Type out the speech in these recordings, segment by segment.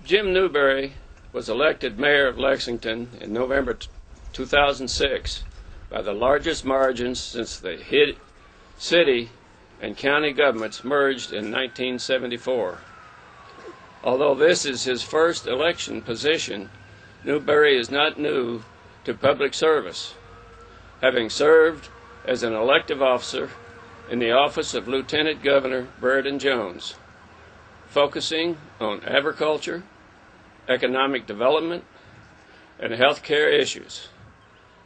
Jim Newberry was elected mayor of Lexington in November 2006 by the largest margins since the city and county governments merged in 1974. Although this is his first election position, Newberry is not new to public service, having served as an elective officer in the office of Lieutenant Governor Burton Jones, focusing on agriculture, economic development, and health care issues.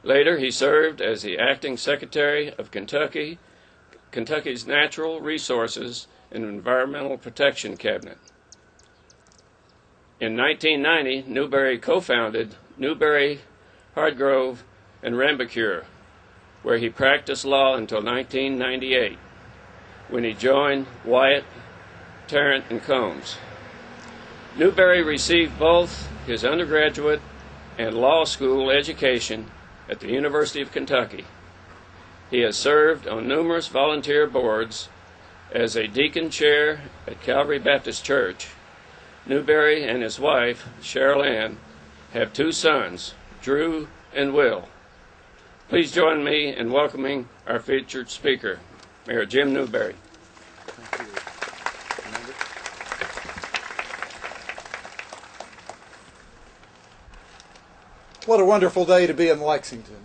Later, he served as the acting Secretary of Kentucky's Natural Resources and Environmental Protection Cabinet. In 1990, Newberry co-founded Newberry, Hardgrove, and Rambacure, where he practiced law until 1998, when he joined Wyatt, Tarrant, and Combs. Newberry received both his undergraduate and law school education at the University of Kentucky. He has served on numerous volunteer boards as a deacon chair at Calvary Baptist Church. Newberry and his wife, Cheryl Ann, have two sons, Drew and Will. Please join me in welcoming our featured speaker, Mayor Jim Newberry. Thank you. What a wonderful day to be in Lexington.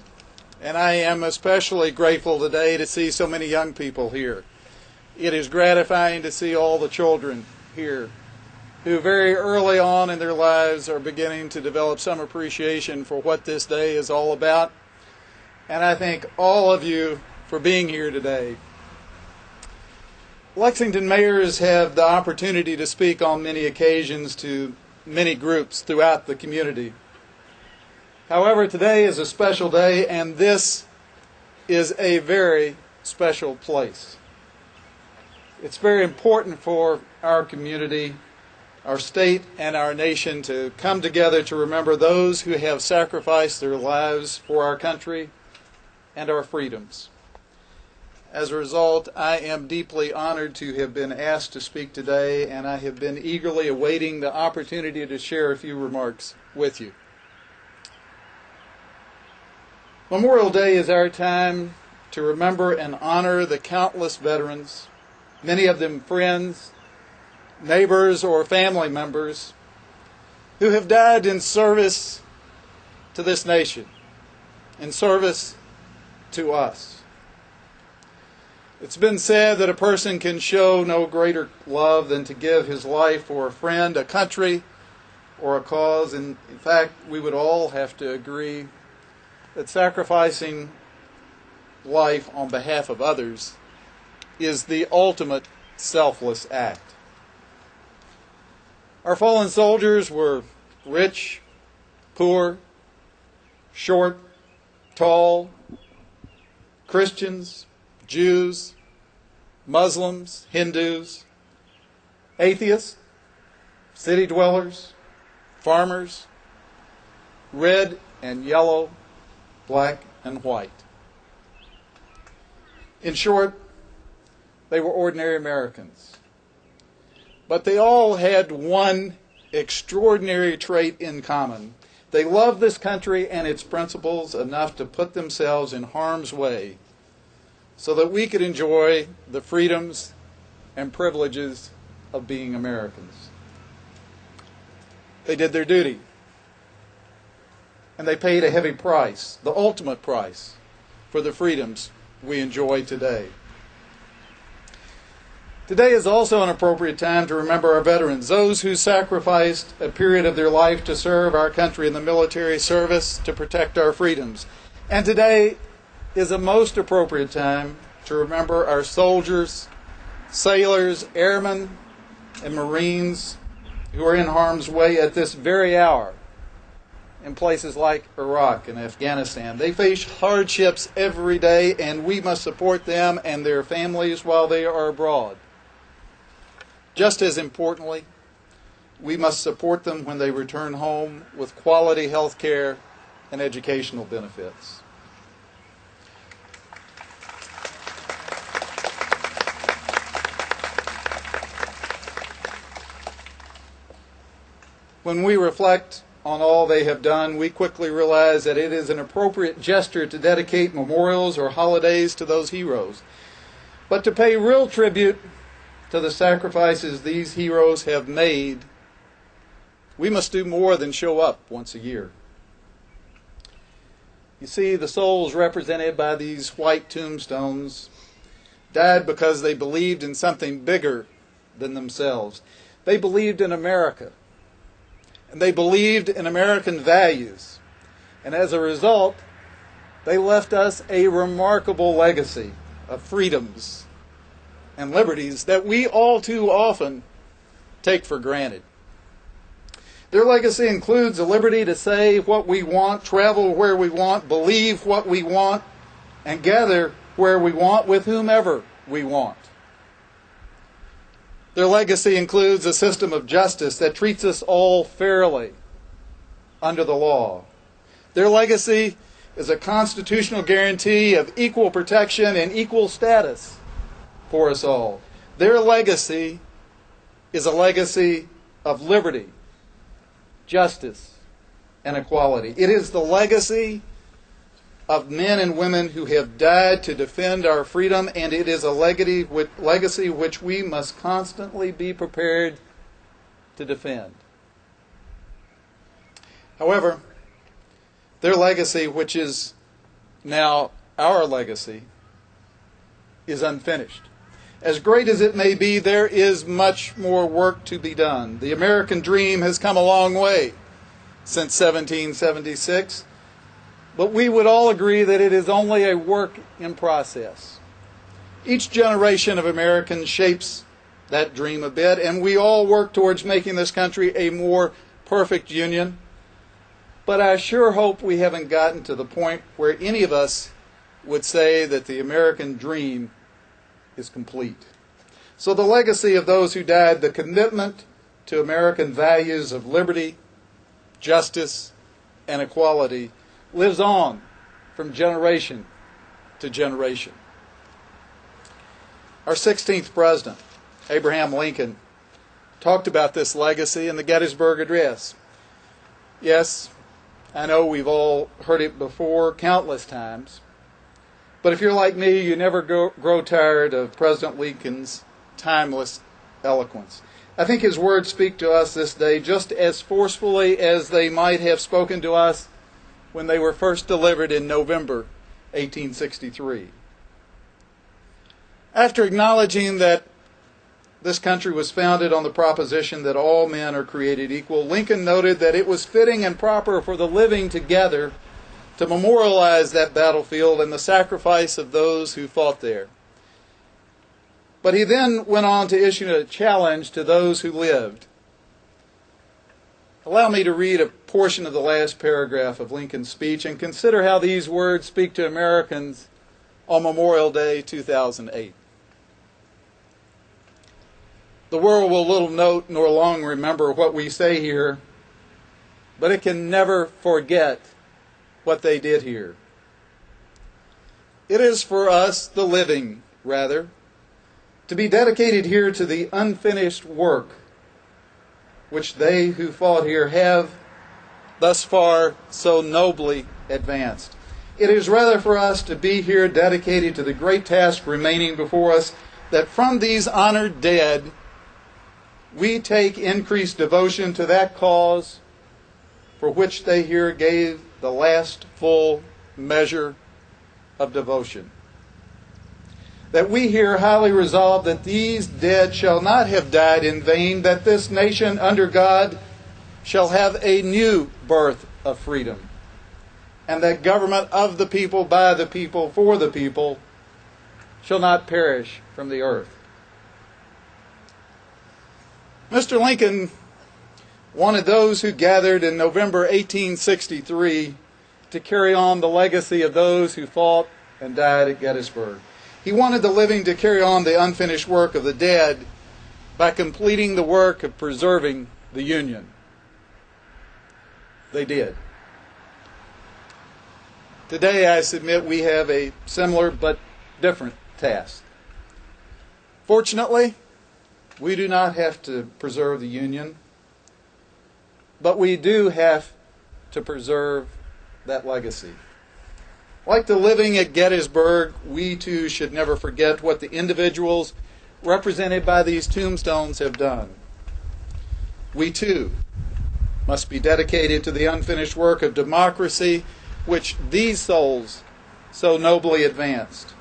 And I am especially grateful today to see so many young people here. It is gratifying to see all the children here who very early on in their lives are beginning to develop some appreciation for what this day is all about. And I thank all of you for being here today. Lexington mayors have the opportunity to speak on many occasions to many groups throughout the community. However, today is a special day, and this is a very special place. It's very important for our community, our state, and our nation to come together to remember those who have sacrificed their lives for our country and our freedoms. As a result, I am deeply honored to have been asked to speak today, and I have been eagerly awaiting the opportunity to share a few remarks with you. Memorial Day is our time to remember and honor the countless veterans, many of them friends, neighbors, or family members, who have died in service to this nation, in service to us. It's been said that a person can show no greater love than to give his life for a friend, a country, or a cause. And in fact, we would all have to agree that sacrificing life on behalf of others is the ultimate selfless act. Our fallen soldiers were rich, poor, short, tall, Christians, Jews, Muslims, Hindus, atheists, city dwellers, farmers, red and yellow, black and white. In short, they were ordinary Americans. But they all had one extraordinary trait in common. They loved this country and its principles enough to put themselves in harm's way so that we could enjoy the freedoms and privileges of being Americans. They did their duty. And they paid a heavy price, the ultimate price, for the freedoms we enjoy today. Today is also an appropriate time to remember our veterans, those who sacrificed a period of their life to serve our country in the military service to protect our freedoms. And today is a most appropriate time to remember our soldiers, sailors, airmen, and Marines who are in harm's way at this very hour in places like Iraq and Afghanistan. They face hardships every day, and we must support them and their families while they are abroad. Just as importantly, we must support them when they return home with quality health care and educational benefits. When we reflect on all they have done, we quickly realize that it is an appropriate gesture to dedicate memorials or holidays to those heroes. But to pay real tribute to the sacrifices these heroes have made, we must do more than show up once a year. You see, the souls represented by these white tombstones died because they believed in something bigger than themselves. They believed in America, and they believed in American values. And as a result, they left us a remarkable legacy of freedoms and liberties that we all too often take for granted. Their legacy includes the liberty to say what we want, travel where we want, believe what we want, and gather where we want with whomever we want. Their legacy includes a system of justice that treats us all fairly under the law. Their legacy is a constitutional guarantee of equal protection and equal status for us all. Their legacy is a legacy of liberty, justice, and equality. It is the legacy of men and women who have died to defend our freedom, and it is a legacy which we must constantly be prepared to defend. However, their legacy, which is now our legacy, is unfinished. As great as it may be, there is much more work to be done. The American dream has come a long way since 1776, but we would all agree that it is only a work in process. Each generation of Americans shapes that dream a bit, and we all work towards making this country a more perfect union. But I sure hope we haven't gotten to the point where any of us would say that the American dream is complete. So the legacy of those who died, the commitment to American values of liberty, justice, and equality lives on from generation to generation. Our 16th president, Abraham Lincoln, talked about this legacy in the Gettysburg Address. Yes, I know we've all heard it before countless times, but if you're like me, you never grow tired of President Lincoln's timeless eloquence. I think his words speak to us this day just as forcefully as they might have spoken to us when they were first delivered in November 1863. After acknowledging that this country was founded on the proposition that all men are created equal, Lincoln noted that it was fitting and proper for the living together to memorialize that battlefield and the sacrifice of those who fought there. But he then went on to issue a challenge to those who lived. Allow me to read a portion of the last paragraph of Lincoln's speech and consider how these words speak to Americans on Memorial Day 2008. The world will little note nor long remember what we say here, but it can never forget what they did here. It is for us, the living, rather, to be dedicated here to the unfinished work which they who fought here have thus far so nobly advanced. It is rather for us to be here dedicated to the great task remaining before us, that from these honored dead we take increased devotion to that cause for which they here gave the last full measure of devotion. That we here highly resolve that these dead shall not have died in vain, that this nation under God shall have a new birth of freedom, and that government of the people, by the people, for the people, shall not perish from the earth. Mr. Lincoln wanted those who gathered in November 1863 to carry on the legacy of those who fought and died at Gettysburg. He wanted the living to carry on the unfinished work of the dead by completing the work of preserving the Union. They did. Today, I submit, we have a similar but different task. Fortunately, we do not have to preserve the Union. but we do have to preserve that legacy. Like the living at Gettysburg, we too should never forget what the individuals represented by these tombstones have done. We too must be dedicated to the unfinished work of democracy which these souls so nobly advanced.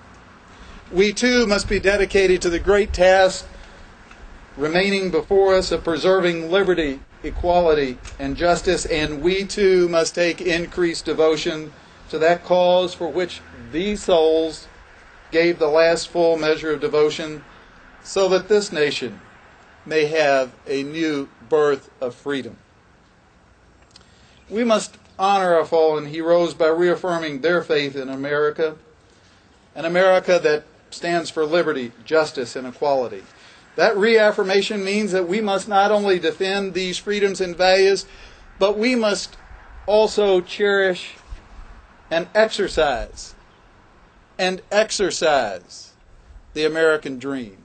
We too must be dedicated to the great task remaining before us of preserving liberty, equality, and justice, and we too must take increased devotion to that cause for which these souls gave the last full measure of devotion, so that this nation may have a new birth of freedom. We must honor our fallen heroes by reaffirming their faith in America, an America that stands for liberty, justice, and equality. That reaffirmation means that we must not only defend these freedoms and values, but we must also cherish and exercise the American dream.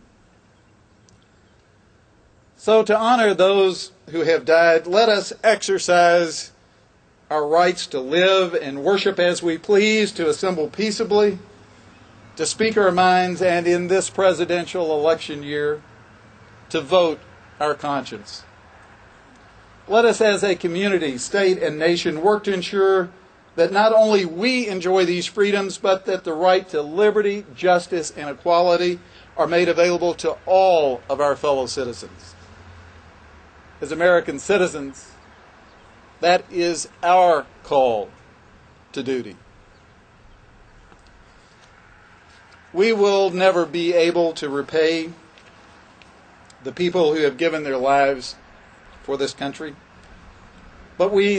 So to honor those who have died, let us exercise our rights to live and worship as we please, to assemble peaceably, to speak our minds, and in this presidential election year, to vote our conscience. Let us as a community, state, and nation work to ensure that not only we enjoy these freedoms, but that the right to liberty, justice, and equality are made available to all of our fellow citizens. As American citizens, that is our call to duty. We will never be able to repay the people who have given their lives for this country, but we